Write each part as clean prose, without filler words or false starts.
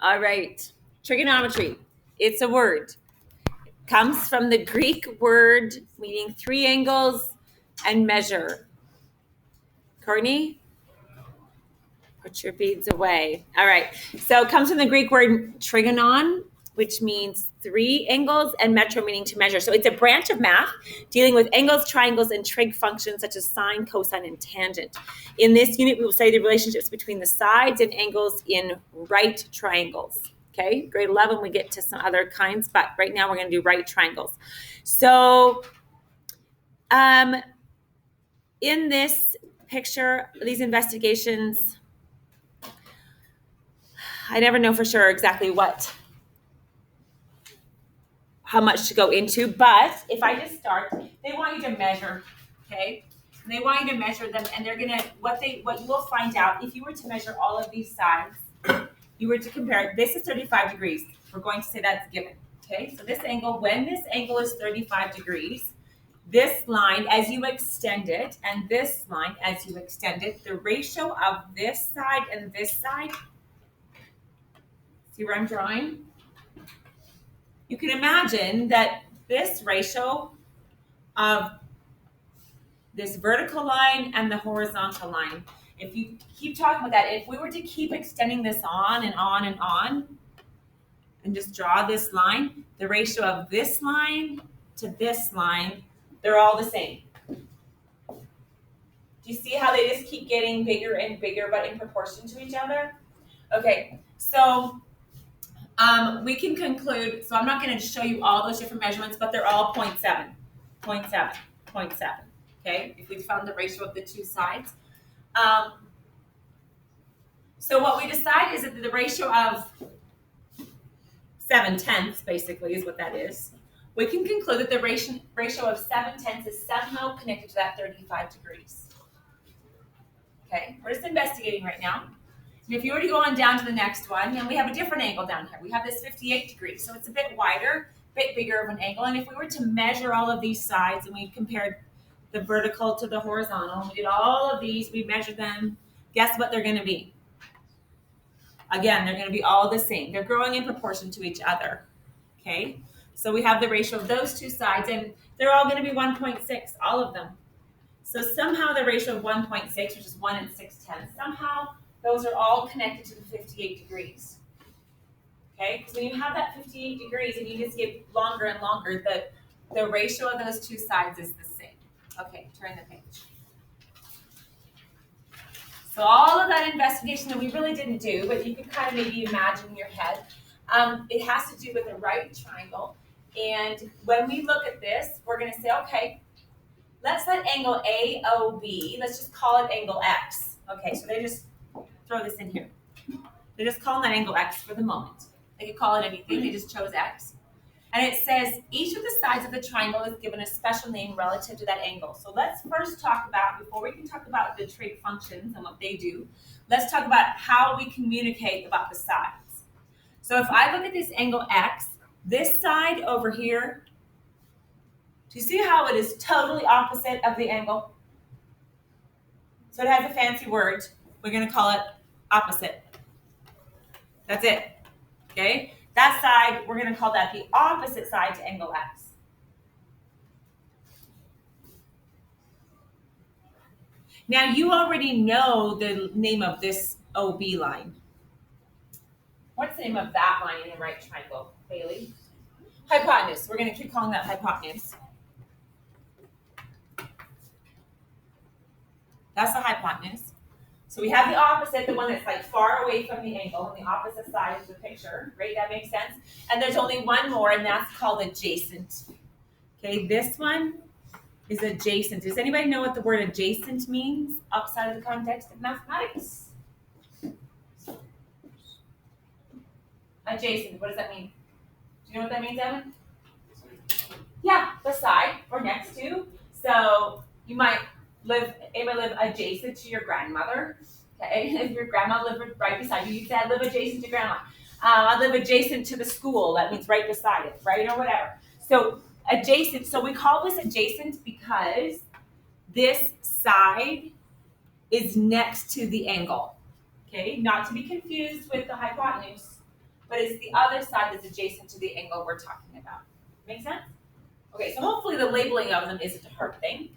All right. Trigonometry. It's a word. Comes from the Greek word meaning three angles and measure. Courtney, put your beads away. All right. So it comes from the Greek word trigonon, which means three angles, and metro meaning to measure. So it's a branch of math dealing with angles, triangles, and trig functions such as sine, cosine, and tangent. In this unit, we will study the relationships between the sides and angles in right triangles. Okay, grade 11, we get to some other kinds, but right now we're going to do right triangles. So in this picture, these investigations, I never know for sure exactly how much to go into, but if I just start, they want you to measure, okay? And they want you to measure them, and they're gonna, what you will find out, if you were to measure all of these sides, you were to compare, this is 35 degrees. We're going to say that's given, okay? So this angle, when this angle is 35 degrees, this line, as you extend it, and this line, as you extend it, the ratio of this side and this side, see where I'm drawing? You can imagine that this ratio of this vertical line and the horizontal line, if you keep talking about that, if we were to keep extending this on and on and on, and just draw this line, the ratio of this line to this line, they're all the same. Do you see how they just keep getting bigger and bigger, but in proportion to each other? Okay, so we can conclude, so I'm not going to show you all those different measurements, but they're all 0.7, 0.7, 0.7, okay, if we found the ratio of the two sides. So what we decide is that the ratio of 7/10 basically is what that is. We can conclude that the ratio of 7/10 is somehow connected to that 35 degrees. Okay, we're just investigating right now. And if you were to go on down to the next one, and we have a different angle down here. We have this 58 degrees, so it's a bit wider, a bit bigger of an angle. And if we were to measure all of these sides and we compared the vertical to the horizontal, and we did all of these, we measured them, guess what they're going to be? Again, they're going to be all the same. They're growing in proportion to each other, okay? So we have the ratio of those two sides, and they're all going to be 1.6, all of them. So somehow the ratio of 1.6, which is 1 and 6/10, somehow those are all connected to the 58 degrees, okay? So when you have that 58 degrees and you just get longer and longer, the ratio of those two sides is the same. Okay, turn the page. So all of that investigation that we really didn't do, but you can kind of maybe imagine in your head, it has to do with a right triangle. And when we look at this, we're going to say, okay, let's let angle AOB, let's just call it angle X. Okay, so they just throw this in here. They're just calling that angle X for the moment. They could call it anything, they just chose X. And it says each of the sides of the triangle is given a special name relative to that angle. So let's first talk about, before we can talk about the trig functions and what they do, let's talk about how we communicate about the sides. So if I look at this angle X, this side over here, do you see how it is totally opposite of the angle? So it has a fancy word. We're going to call it opposite. That's it. Okay? That side, we're going to call that the opposite side to angle X. Now, you already know the name of this OB line. What's the name of that line in the right triangle, Bailey? Hypotenuse. We're going to keep calling that hypotenuse. That's the hypotenuse. So we have the opposite, the one that's like far away from the angle, on the opposite side of the picture, right? That makes sense? And there's only one more, and that's called adjacent. Okay, this one is adjacent. Does anybody know what the word adjacent means outside of the context of mathematics? Adjacent, what does that mean? Do you know what that means, Evan? Yeah, beside or next to. So you might live adjacent to your grandmother. Okay, if your grandma lived right beside you, you said I live adjacent to grandma. I live adjacent to the school. That means right beside it, right, or whatever. So adjacent. So we call this adjacent because this side is next to the angle. Okay, not to be confused with the hypotenuse. but it's the other side that's adjacent to the angle we're talking about. Make sense? Okay, so hopefully the labeling of them isn't a hard thing.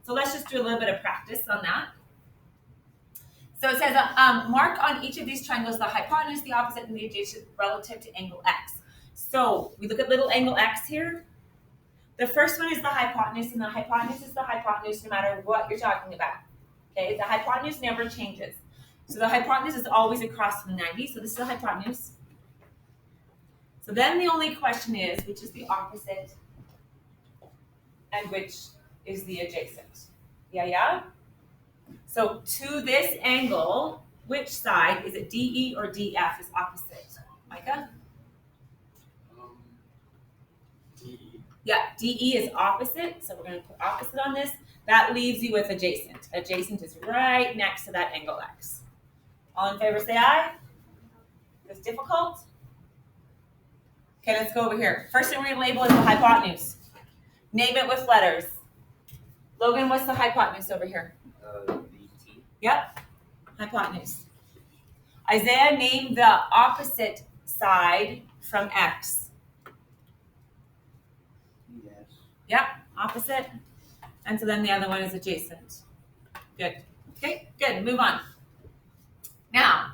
So let's just do a little bit of practice on that. So it says, mark on each of these triangles the hypotenuse, the opposite, and the adjacent relative to angle x. So we look at little angle x here. The first one is the hypotenuse, and the hypotenuse is the hypotenuse no matter what you're talking about. Okay, the hypotenuse never changes. So the hypotenuse is always across from 90, so this is the hypotenuse. So then the only question is, which is the opposite and which is the adjacent? Yeah? So to this angle, which side, is it DE or DF is opposite? Micah? DE. Yeah, DE is opposite, so we're going to put opposite on this. That leaves you with adjacent. Adjacent is right next to that angle x. All in favor say aye. Is this difficult? Okay, let's go over here. First thing we're going to label is the hypotenuse. Name it with letters. Logan, what's the hypotenuse over here? VT. Yep, hypotenuse. Isaiah, name the opposite side from x. Yes. Yep, opposite. And so then the other one is adjacent. Good. Okay, good. Move on. Now,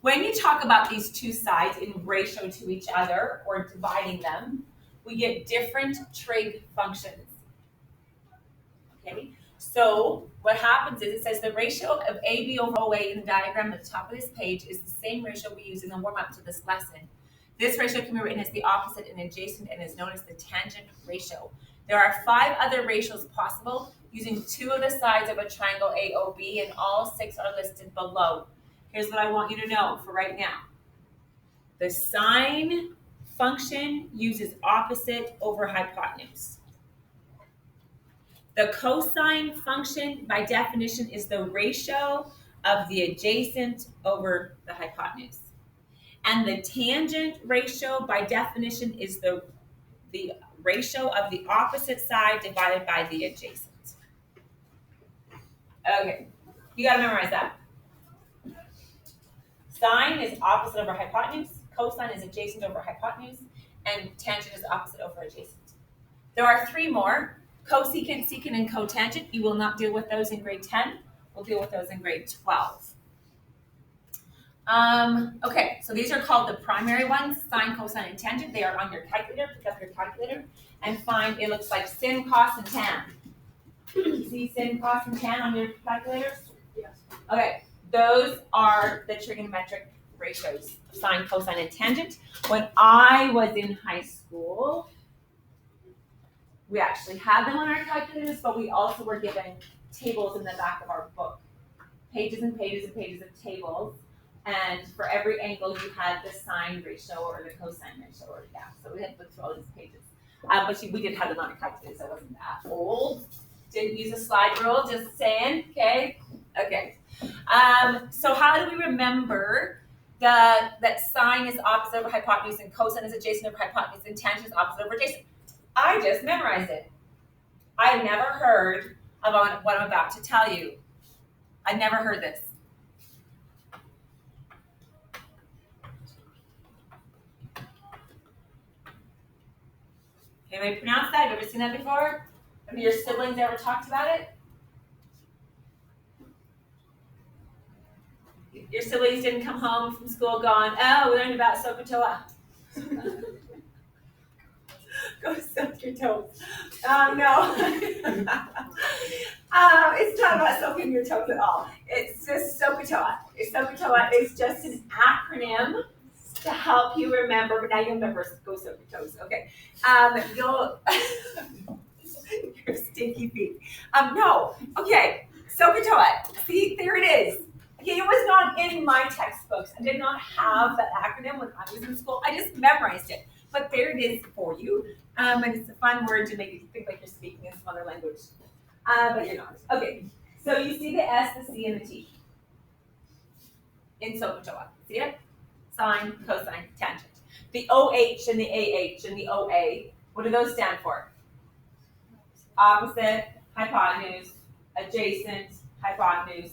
when you talk about these two sides in ratio to each other or dividing them, we get different trig functions. Okay, so what happens is it says the ratio of AB over OA in the diagram at the top of this page is the same ratio we use in the warm-up to this lesson. This ratio can be written as the opposite and adjacent and is known as the tangent ratio. There are 5 other ratios possible using 2 of the sides of a triangle AOB, and all 6 are listed below. Here's what I want you to know for right now. The sine function uses opposite over hypotenuse. The cosine function, by definition, is the ratio of the adjacent over the hypotenuse. And the tangent ratio, by definition, is the ratio of the opposite side divided by the adjacent. Okay, you gotta memorize that. Sine is opposite over hypotenuse, cosine is adjacent over hypotenuse, and tangent is opposite over adjacent. There are 3 more. Cosecant, secant, and cotangent. You will not deal with those in grade 10. We'll deal with those in grade 12. Okay, so these are called the primary ones, sine, cosine, and tangent. They are on your calculator. Pick up your calculator and find, it looks like sin, cos, and tan. See sin, cos, and tan on your calculators? Yes. Okay, those are the trigonometric ratios, sine, cosine, and tangent. When I was in high school, we actually had them on our calculators, but we also were given tables in the back of our book. Pages and pages and pages of tables. And for every angle, you had the sine ratio or the cosine ratio, or so we had to look through all these pages. But we did have them on our calculators. I wasn't that old. Didn't use a slide rule, just saying. Okay. So how do we remember that sine is opposite over hypotenuse and cosine is adjacent over hypotenuse and tangent is opposite over adjacent? I just memorized it. I've never heard of what I'm about to tell you. I've never heard this. Anybody pronounce that? Have you ever seen that before? Have your siblings ever talked about it? Your siblings didn't come home from school going, oh, we learned about SOHCAHTOA. Go soak your toes. No. It's not about soaking your toes at all. It's just SOHCAHTOA. SOHCAHTOA is just an acronym to help you remember, but now you'll remember, go soak your toes. Okay. You'll, your stinky feet. No. Okay. SOHCAHTOA. See, there it is. Okay, it was not in my textbooks. I did not have that acronym when I was in school. I just memorized it. But there it is for you. And it's a fun word to make you think like you're speaking in some other language. But you're not. Okay, so you see the S, the C, and the T in SOHCAHTOA. See it? Sine, cosine, tangent. The OH and the AH and the OA, what do those stand for? Opposite, hypotenuse, adjacent, hypotenuse,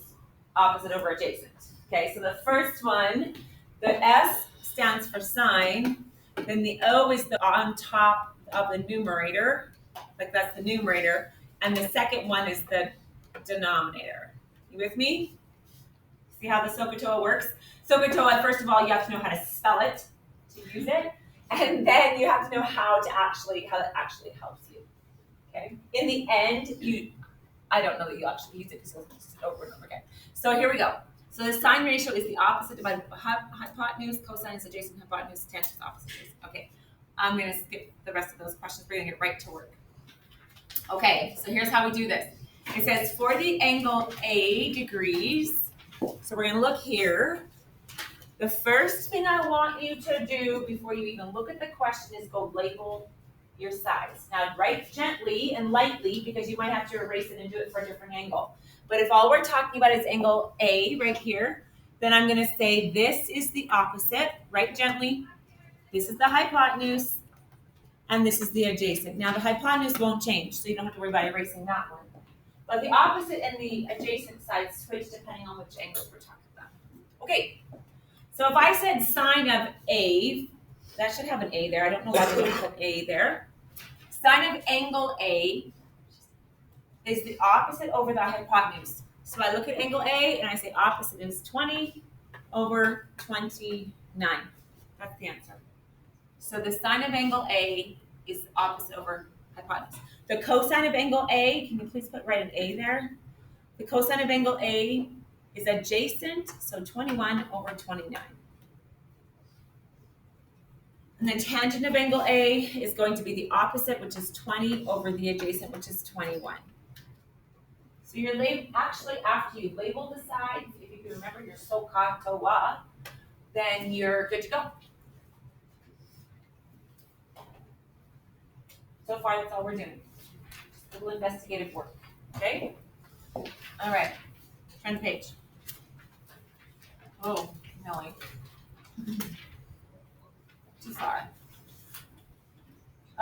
opposite over adjacent. Okay, so the first one, the S, stands for sine. Then the O is the on top of the numerator, like that's the numerator. And the second one is the denominator. You with me? See how the SOHCAHTOA works? SOHCAHTOA, first of all, you have to know how to spell it to use it. And then you have to know how it actually helps you. Okay? In the end, I don't know that you actually use it because you'll use it over and over again. So here we go. So the sine ratio is the opposite divided by hypotenuse, cosine is adjacent hypotenuse, tangent is opposite. Okay, I'm going to skip the rest of those questions. We're going to get right to work. Okay, so here's how we do this. It says for the angle A degrees, so we're going to look here. The first thing I want you to do before you even look at the question is go label your sides. Now write gently and lightly because you might have to erase it and do it for a different angle. But if all we're talking about is angle A right here, then I'm going to say this is the opposite, write gently. This is the hypotenuse, and this is the adjacent. Now the hypotenuse won't change, so you don't have to worry about erasing that one. But the opposite and the adjacent sides switch depending on which angles we're talking about. Okay, so if I said sine of A, that should have an A there. I don't know why they didn't put A there. Sine of angle A is the opposite over the hypotenuse. So I look at angle A and I say opposite is 20 over 29. That's the answer. So the sine of angle A is opposite over hypotenuse. The cosine of angle A, can you please write an A there? The cosine of angle A is adjacent, so 21 over 29. And the tangent of angle A is going to be the opposite, which is 20 over the adjacent, which is 21. So you're actually, after you label the sides, if you can remember your SOHCAHTOA, then you're good to go. So far, that's all we're doing. Just a little investigative work, okay? All right, turn the page. Oh, Millie. Too far.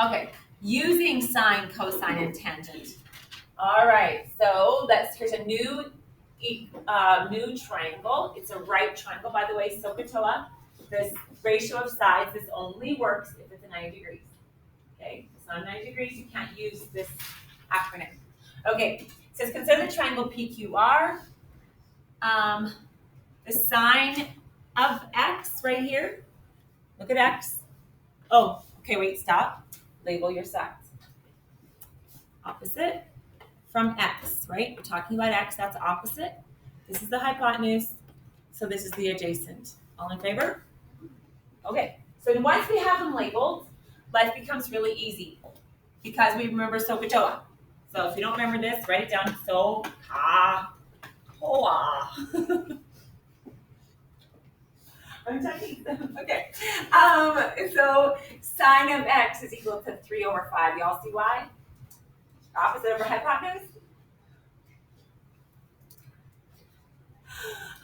Okay, using sine, cosine, and tangent. All right, so here's a new triangle. It's a right triangle, by the way, SOHCAHTOA. This ratio of sides, this only works if it's a 90 degrees. Okay, if it's not 90 degrees, you can't use this acronym. Okay, it says consider the triangle PQR. The sine of X right here. Look at X. Oh, okay, wait, stop. Label your sides. Opposite from X, right? We're talking about X, that's opposite. This is the hypotenuse, so this is the adjacent. All in favor? Okay, so once we have them labeled, life becomes really easy because we remember SOHCAHTOA. So if you don't remember this, write it down. SOHCAHTOA. I'm talking. Okay. So sine of X is equal to 3 over 5. Y'all see why? Opposite over hypotenuse.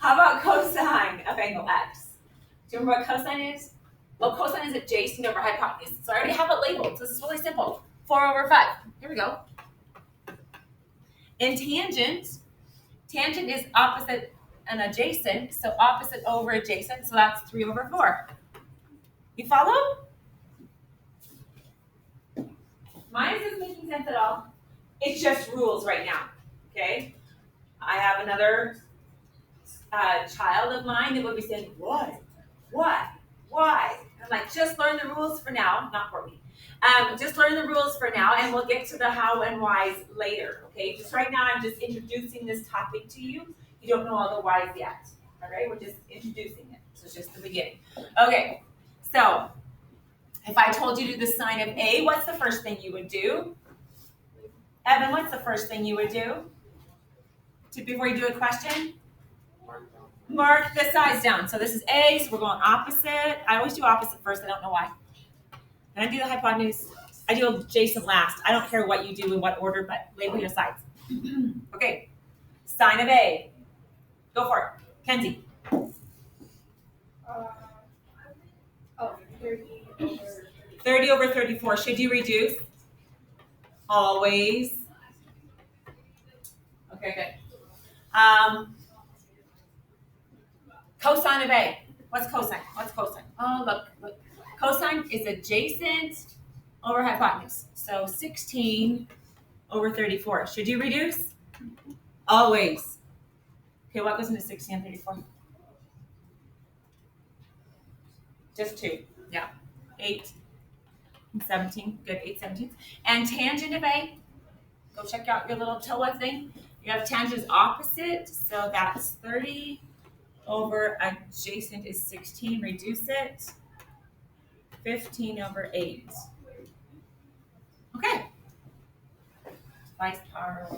How about cosine of angle X? Do you remember what cosine is? Well, cosine is adjacent over hypotenuse. So I already have it labeled. So this is really simple. 4 over 5. Here we go. In tangent is opposite and adjacent. So opposite over adjacent. So that's 3 over 4. You follow? Mine isn't making sense at all. It's just rules right now. Okay? I have another child of mine that would be saying, what? Why? I'm like, just learn the rules for now, not for me. Just learn the rules for now, and we'll get to the how and whys later, okay? Just right now, I'm just introducing this topic to you. You don't know all the whys yet, all right? We're just introducing it, so it's just the beginning. Okay, so if I told you to do the sine of A, what's the first thing you would do? Evan, what's the first thing you would do before you do a question? Mark the sides down. So this is A, so we're going opposite. I always do opposite first, I don't know why. And I do the hypotenuse. I do adjacent last. I don't care what you do in what order, but label your sides. Okay, sine of A. Go for it. Kenzie. 30 over 34. Should you reduce? Always. Okay, good. Cosine of A. What's cosine? Oh, one is adjacent over hypotenuse. So 16 over 34. Should you reduce? Always. Okay, what goes into 16 and 34? Just 2. Yeah. 8 and 17. Good, 8/17. And tangent of A, go check out your little TOA thing. You have tangent is opposite, so that's 30 over adjacent is 16. Reduce it. 15 over 8. Okay. Vice power.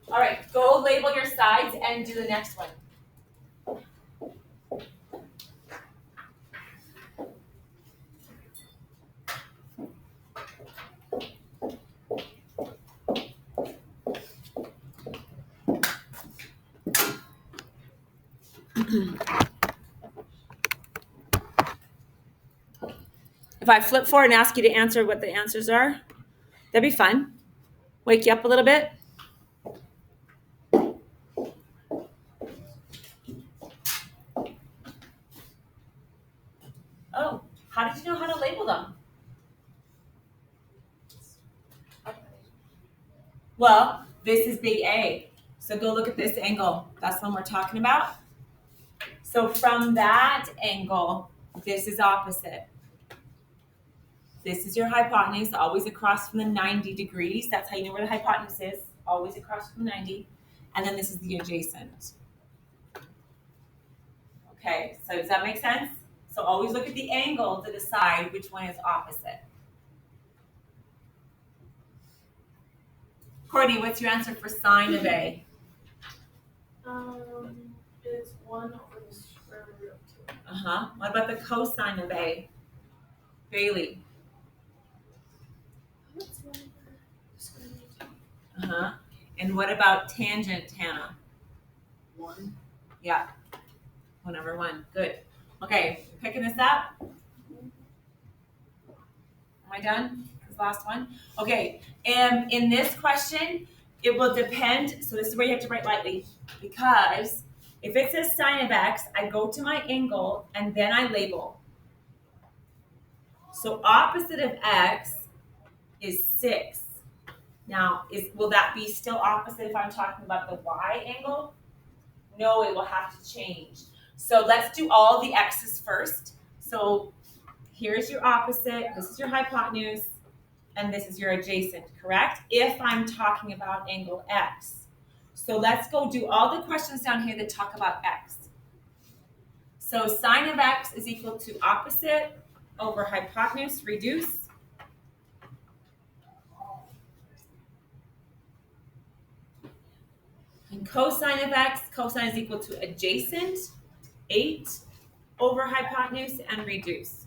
All right, go label your sides and do the next one. If I flip forward and ask you to answer what the answers are, that'd be fun. Wake you up a little bit. Oh, how did you know how to label them? Well, this is big A. So go look at this angle. That's the one we're talking about. So from that angle, this is opposite. This is your hypotenuse, always across from the 90 degrees. That's how you know where the hypotenuse is, always across from 90. And then this is the adjacent. Okay, so does that make sense? So always look at the angle to decide which one is opposite. Courtney, what's your answer for sine of A? It's 1 over the square root of 2. What about the cosine of A? Bailey. What's 1 over the square root of 2? And what about tangent, Hannah? 1. Yeah. 1 over 1. Good. Okay, picking this up. Am I done? This last one. Okay. In this question, it will depend. So this is where you have to write lightly, because if it says sine of x, I go to my angle and then I label. So opposite of x is 6. Now, will that be still opposite if I'm talking about the y angle? No, it will have to change. So let's do all the x's first. So here's your opposite, this is your hypotenuse, and this is your adjacent, correct? If I'm talking about angle x. So let's go do all the questions down here that talk about x. So sine of x is equal to opposite over hypotenuse, reduce. And cosine of x, cosine is equal to adjacent, 8 over hypotenuse, and reduce.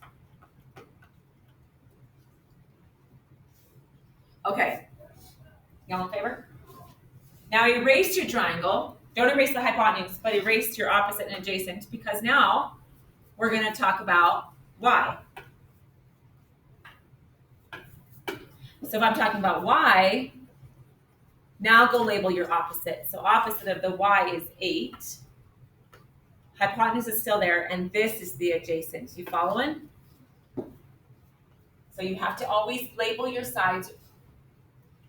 Okay, y'all in favor? Now erase your triangle. Don't erase the hypotenuse, but erase your opposite and adjacent, because now we're going to talk about y. So if I'm talking about y, now go label your opposite. So opposite of the y is 8. Hypotenuse is still there, and this is the adjacent. You following? So you have to always label your sides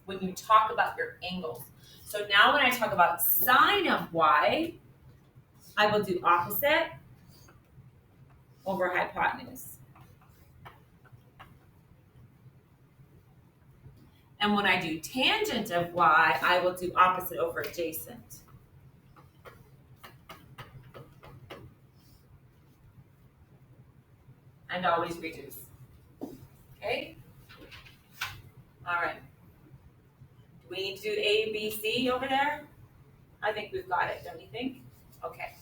when you talk about your angles. So now when I talk about sine of y, I will do opposite over hypotenuse. And when I do tangent of y, I will do opposite over adjacent. And always reduce. Okay? All right. Do we need to do A, B, C over there? I think we've got it, don't you think? Okay.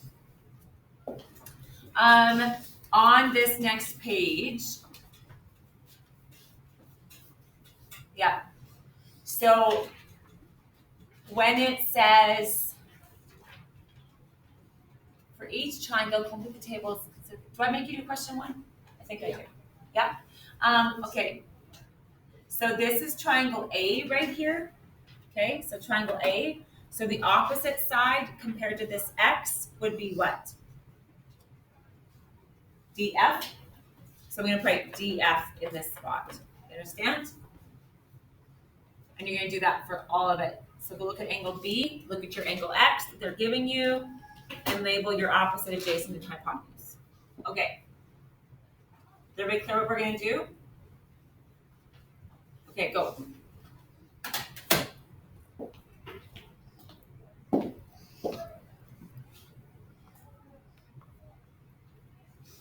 On this next page, yeah. So when it says for each triangle, complete the tables. Do I make you do question 1? I think I do. Yeah. Okay. So this is triangle A right here. Okay, so triangle A. So the opposite side compared to this x would be what? DF. So I'm gonna write DF in this spot. You understand? And you're gonna do that for all of it. So go look at angle B, look at your angle X that they're giving you, and label your opposite adjacent and hypotenuse. Okay. Is everybody clear what we're gonna do? Okay, go.